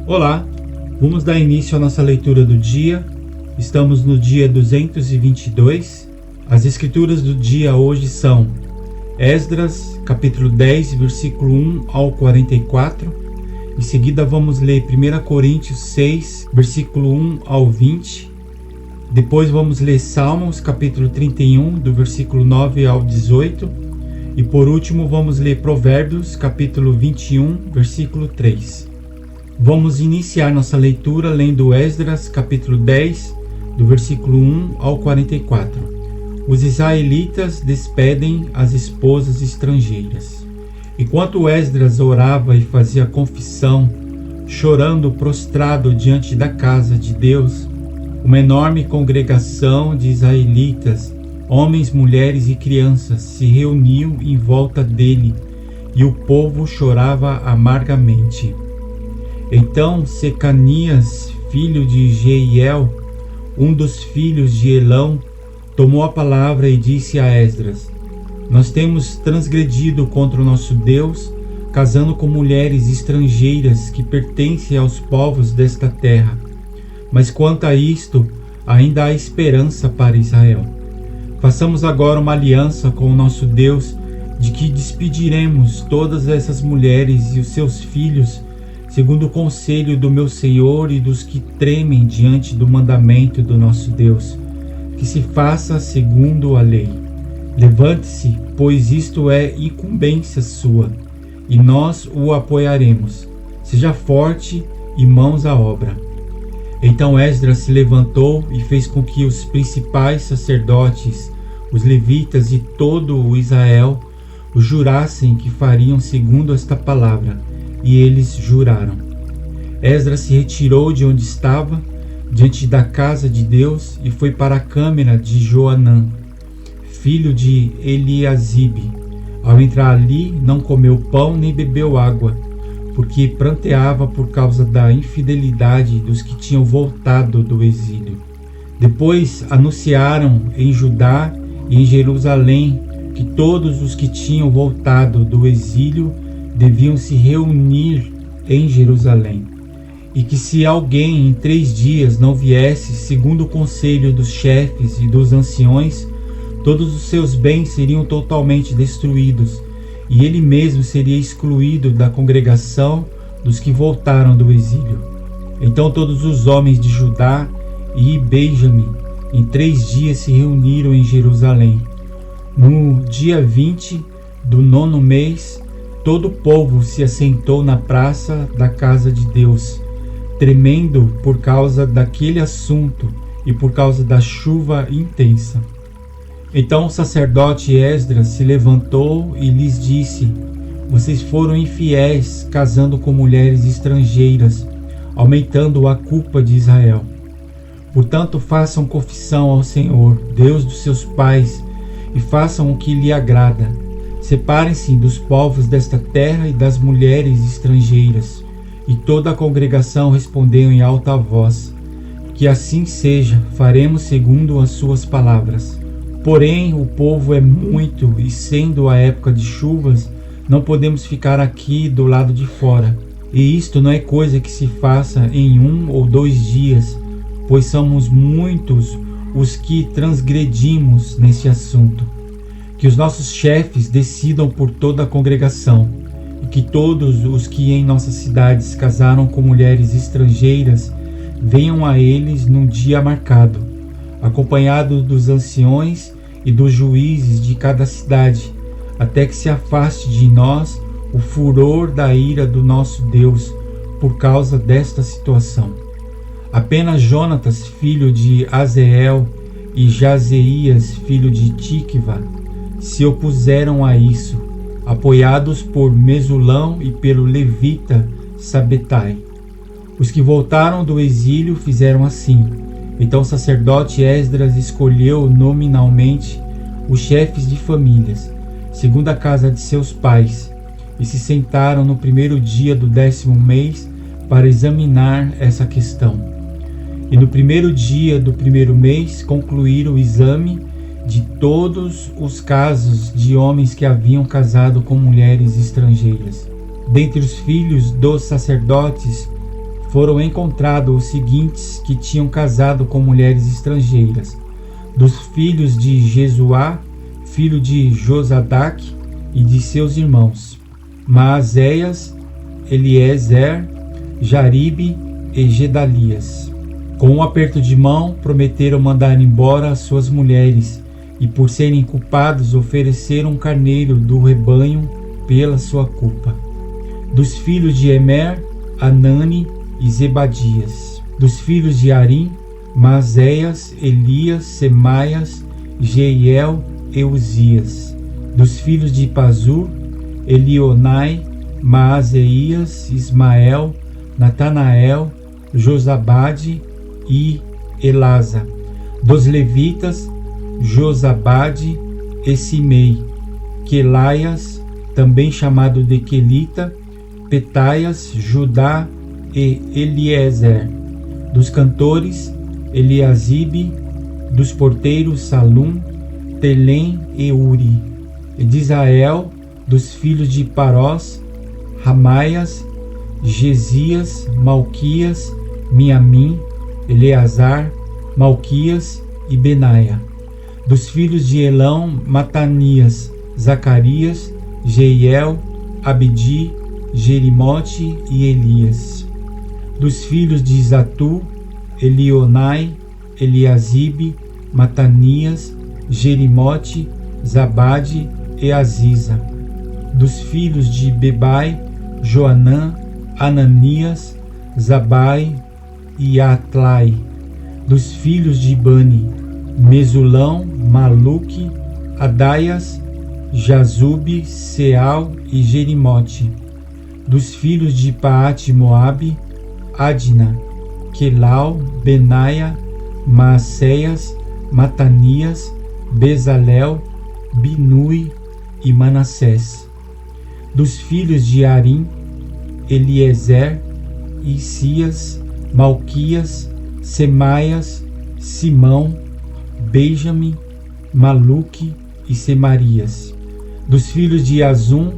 Olá, vamos dar início à nossa leitura do dia. Estamos no dia 222. As escrituras do dia hoje são Esdras, capítulo 10, versículo 1 ao 44. Em seguida vamos ler 1 Coríntios 6, versículo 1 ao 20. Depois vamos ler Salmos, capítulo 31, do versículo 9 ao 18. E por último vamos ler Provérbios, capítulo 21, versículo 3. Vamos iniciar nossa leitura lendo Esdras, capítulo 10, do versículo 1 ao 44. Os israelitas despedem as esposas estrangeiras. Enquanto Esdras orava e fazia confissão, chorando prostrado diante da casa de Deus, uma enorme congregação de israelitas, homens, mulheres e crianças, se reuniu em volta dele, e o povo chorava amargamente. Então Secanias, filho de Jeiel, um dos filhos de Elão, tomou a palavra e disse a Esdras: Nós temos transgredido contra o nosso Deus, casando com mulheres estrangeiras que pertencem aos povos desta terra. Mas quanto a isto, ainda há esperança para Israel. Façamos agora uma aliança com o nosso Deus, de que despediremos todas essas mulheres e os seus filhos, segundo o conselho do meu Senhor e dos que tremem diante do mandamento do nosso Deus, que se faça segundo a lei. Levante-se, pois isto é incumbência sua, e nós o apoiaremos. Seja forte e mãos à obra. Então Esdras se levantou e fez com que os principais sacerdotes, os levitas e todo o Israel o jurassem que fariam segundo esta palavra, e eles juraram. Esdras se retirou de onde estava, diante da casa de Deus, e foi para a câmara de Joanã, filho de Eliasibe. Ao entrar ali, não comeu pão nem bebeu água, porque pranteava por causa da infidelidade dos que tinham voltado do exílio. Depois anunciaram em Judá e em Jerusalém que todos os que tinham voltado do exílio deviam se reunir em Jerusalém, e que se alguém em 3 dias não viesse, segundo o conselho dos chefes e dos anciões, todos os seus bens seriam totalmente destruídos, e ele mesmo seria excluído da congregação dos que voltaram do exílio. Então todos os homens de Judá e Benjamim em 3 dias se reuniram em Jerusalém. No dia 20 do 9º mês, todo o povo se assentou na praça da casa de Deus, tremendo por causa daquele assunto e por causa da chuva intensa. Então o sacerdote Esdras se levantou e lhes disse: Vocês foram infiéis, casando com mulheres estrangeiras, aumentando a culpa de Israel. Portanto, façam confissão ao Senhor, Deus dos seus pais, e façam o que lhe agrada. Separem-se dos povos desta terra e das mulheres estrangeiras. E toda a congregação respondeu em alta voz: Que assim seja, faremos segundo as suas palavras. Porém, o povo é muito, e sendo a época de chuvas, não podemos ficar aqui do lado de fora. E isto não é coisa que se faça em 1 ou 2 dias, pois somos muitos os que transgredimos nesse assunto. Que os nossos chefes decidam por toda a congregação, e que todos os que em nossas cidades casaram com mulheres estrangeiras venham a eles num dia marcado, acompanhado dos anciões e dos juízes de cada cidade, até que se afaste de nós o furor da ira do nosso Deus por causa desta situação. Apenas Jonatas, filho de Azeel, e Jazeías, filho de Tikva, se opuseram a isso, apoiados por Mesulão e pelo levita Sabetai. Os que voltaram do exílio fizeram assim. Então o sacerdote Esdras escolheu nominalmente os chefes de famílias, segundo a casa de seus pais, e se sentaram no 1º dia do 10º mês para examinar essa questão. E no 1º dia do 1º mês concluíram o exame de todos os casos de homens que haviam casado com mulheres estrangeiras. Dentre os filhos dos sacerdotes foram encontrados os seguintes que tinham casado com mulheres estrangeiras: dos filhos de Jesuá, filho de Josadaque, e de seus irmãos, Maazéias, Eliezer, Jaribe e Gedalias. Com um aperto de mão, prometeram mandar embora as suas mulheres, e por serem culpados, ofereceram um carneiro do rebanho pela sua culpa. Dos filhos de Emer, Anani e Zebadias. Dos filhos de Arim, Maazéias, Elias, Semaias, Jeiel e Uzias. Dos filhos de Pazur, Elionai, Maazéias, Ismael, Natanael, Josabade e Elasa. Dos levitas, Josabade e Simei, Quelaias, também chamado de Quelita, Petaias, Judá e Eliezer. Dos cantores, Eliasibe. Dos porteiros, Salum, Telém e Uri. E de Israel, dos filhos de Parós, Ramaias, Gesias, Malquias, Miamim, Eleazar, Malquias e Benaia. Dos filhos de Elão, Matanias, Zacarias, Jeiel, Abdi, Jerimote e Elias. Dos filhos de Zatu, Elionai, Eliasibe, Matanias, Jerimote, Zabade e Aziza. Dos filhos de Bebai, Joanã, Ananias, Zabai e Atlai. Dos filhos de Bani, Mesulão, Maluque, Adaias, Jazube, Seal e Jerimote. Dos filhos de Paate Moabe, Adna, Quelau, Benaia, Maacéias, Matanias, Bezalel, Binui e Manassés. Dos filhos de Arim, Eliezer, Isias, Malquias, Semaias, Simão, Benjamim, Maluque e Semarias. Dos filhos de Azum,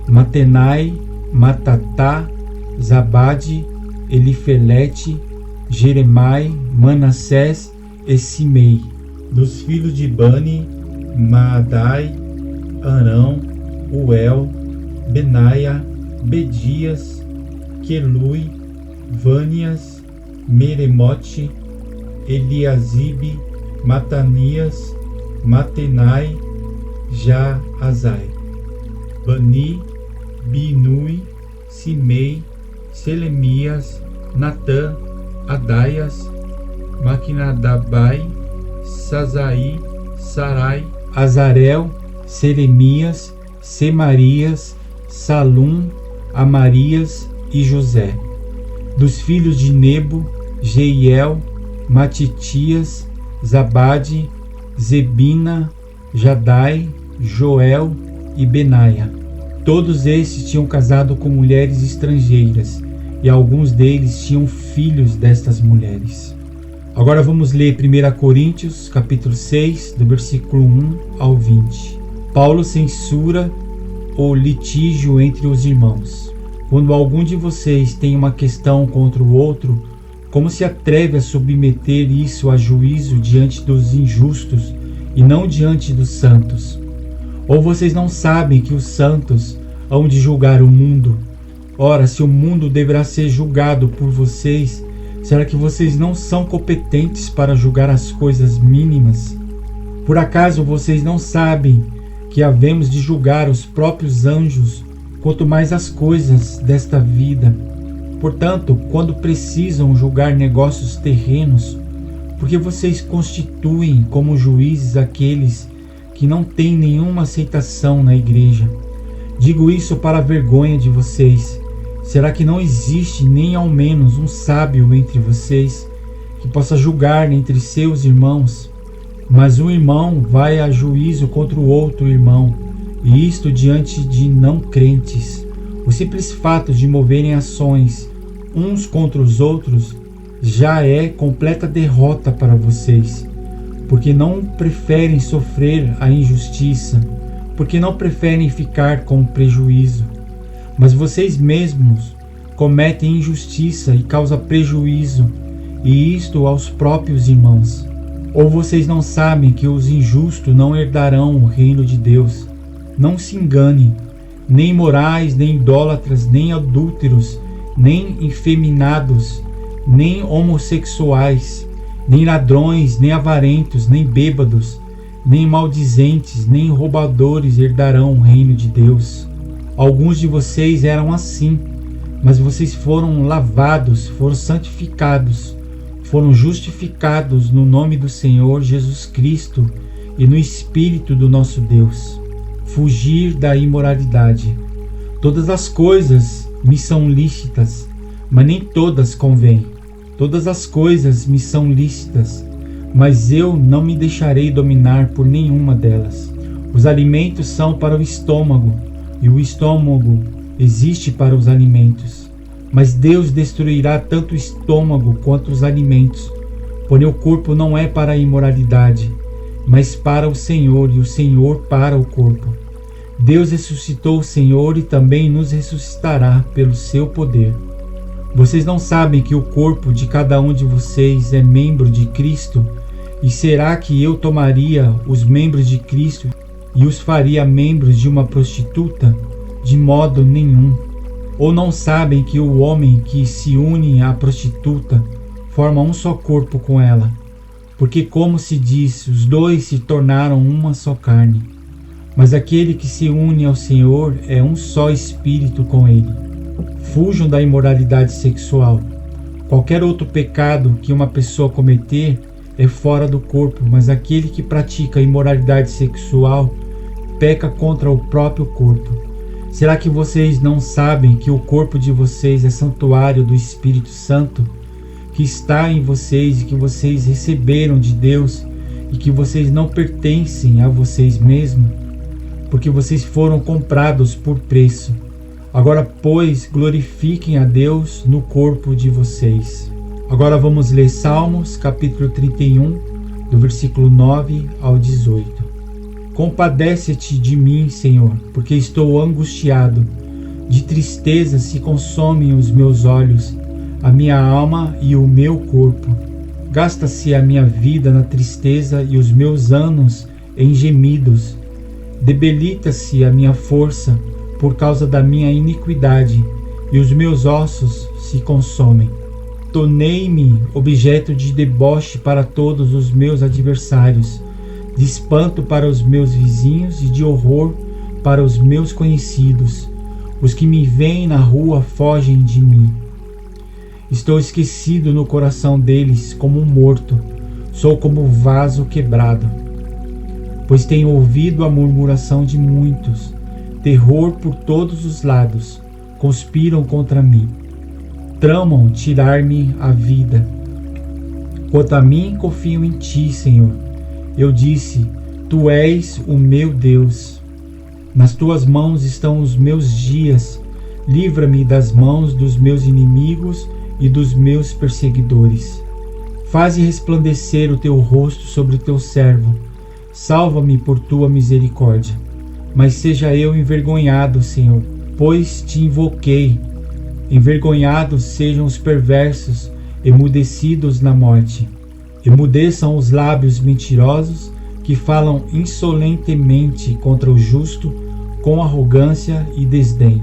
Matenai, Matatá, Zabade, Elifelete, Jeremai, Manassés e Simei. Dos filhos de Bani, Maadai, Arão, Uel, Benaia, Bedias, Quelui, Vânias, Meremote, Eliasibe, Matanias, Matenai, Jaazai. Bani, Binui, Simei, Selemias, Natã, Adaias, Maquinadabai, Sazai, Sarai, Azarel, Seremias, Semarias, Salum, Amarias e José. Dos filhos de Nebo, Jeiel, Matitias, Zabade, Zebina, Jadai, Joel e Benaia. Todos estes tinham casado com mulheres estrangeiras, e alguns deles tinham filhos destas mulheres. Agora vamos ler 1 Coríntios, capítulo 6, do versículo 1 ao 20. Paulo censura o litígio entre os irmãos. Quando algum de vocês tem uma questão contra o outro, como se atreve a submeter isso a juízo diante dos injustos e não diante dos santos? Ou vocês não sabem que os santos hão de julgar o mundo? Ora, se o mundo deverá ser julgado por vocês, será que vocês não são competentes para julgar as coisas mínimas? Por acaso vocês não sabem que havemos de julgar os próprios anjos, quanto mais as coisas desta vida? Portanto, quando precisam julgar negócios terrenos, porque vocês constituem como juízes aqueles que não têm nenhuma aceitação na igreja? Digo isso para a vergonha de vocês. Será que não existe nem ao menos um sábio entre vocês que possa julgar entre seus irmãos? Mas um irmão vai a juízo contra o outro irmão, e isto diante de não crentes. O simples fato de moverem ações uns contra os outros já é completa derrota para vocês, porque não preferem sofrer a injustiça, porque não preferem ficar com prejuízo. Mas vocês mesmos cometem injustiça e causam prejuízo, e isto aos próprios irmãos. Ou vocês não sabem que os injustos não herdarão o reino de Deus? Não se enganem, nem imorais, nem idólatras, nem adúlteros, nem efeminados, nem homossexuais, nem ladrões, nem avarentos, nem bêbados, nem maldizentes, nem roubadores herdarão o reino de Deus. Alguns de vocês eram assim, mas vocês foram lavados, foram santificados, foram justificados no nome do Senhor Jesus Cristo e no Espírito do nosso Deus. Fugir da imoralidade. Todas as coisas me são lícitas, mas nem todas convêm. Todas as coisas me são lícitas, mas eu não me deixarei dominar por nenhuma delas. Os alimentos são para o estômago, e o estômago existe para os alimentos. Mas Deus destruirá tanto o estômago quanto os alimentos. Porém o corpo não é para a imoralidade, mas para o Senhor, e o Senhor para o corpo. Deus ressuscitou o Senhor e também nos ressuscitará pelo seu poder. Vocês não sabem que o corpo de cada um de vocês é membro de Cristo? E será que eu tomaria os membros de Cristo e os faria membros de uma prostituta? De modo nenhum. Ou não sabem que o homem que se une à prostituta forma um só corpo com ela? Porque, como se diz, os dois se tornaram uma só carne. Mas aquele que se une ao Senhor é um só espírito com ele. Fujam da imoralidade sexual. Qualquer outro pecado que uma pessoa cometer é fora do corpo, mas aquele que pratica imoralidade sexual peca contra o próprio corpo. Será que vocês não sabem que o corpo de vocês é santuário do Espírito Santo, que está em vocês e que vocês receberam de Deus e que vocês não pertencem a vocês mesmos? Porque vocês foram comprados por preço. Agora, pois, glorifiquem a Deus no corpo de vocês. Agora vamos ler Salmos, capítulo 31, do versículo 9 ao 18. Compadece-te de mim, Senhor, porque estou angustiado. De tristeza se consomem os meus olhos, a minha alma e o meu corpo. Gasta-se a minha vida na tristeza e os meus anos em gemidos. Debilita-se a minha força por causa da minha iniquidade, e os meus ossos se consomem. Tornei-me objeto de deboche para todos os meus adversários, de espanto para os meus vizinhos e de horror para os meus conhecidos. Os que me veem na rua fogem de mim. Estou esquecido no coração deles como um morto, sou como vaso quebrado. Pois tenho ouvido a murmuração de muitos, terror por todos os lados, conspiram contra mim. Tramam tirar-me a vida. Quanto a mim, confio em ti, Senhor. Eu disse, tu és o meu Deus. Nas tuas mãos estão os meus dias. Livra-me das mãos dos meus inimigos e dos meus perseguidores. Faze resplandecer o teu rosto sobre o teu servo. Salva-me por tua misericórdia. Mas seja eu envergonhado, Senhor, pois te invoquei. Envergonhados sejam os perversos, emudecidos na morte. Emudeçam os lábios mentirosos que falam insolentemente contra o justo com arrogância e desdém.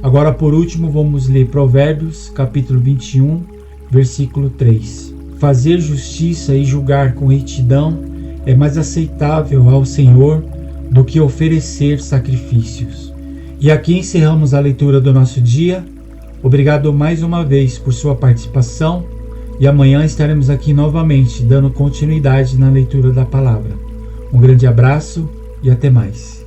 Agora, por último, vamos ler Provérbios, capítulo 21, versículo 3. Fazer justiça e julgar com retidão é mais aceitável ao Senhor do que oferecer sacrifícios. E aqui encerramos a leitura do nosso dia. Obrigado mais uma vez por sua participação. E amanhã estaremos aqui novamente, dando continuidade na leitura da palavra. Um grande abraço e até mais.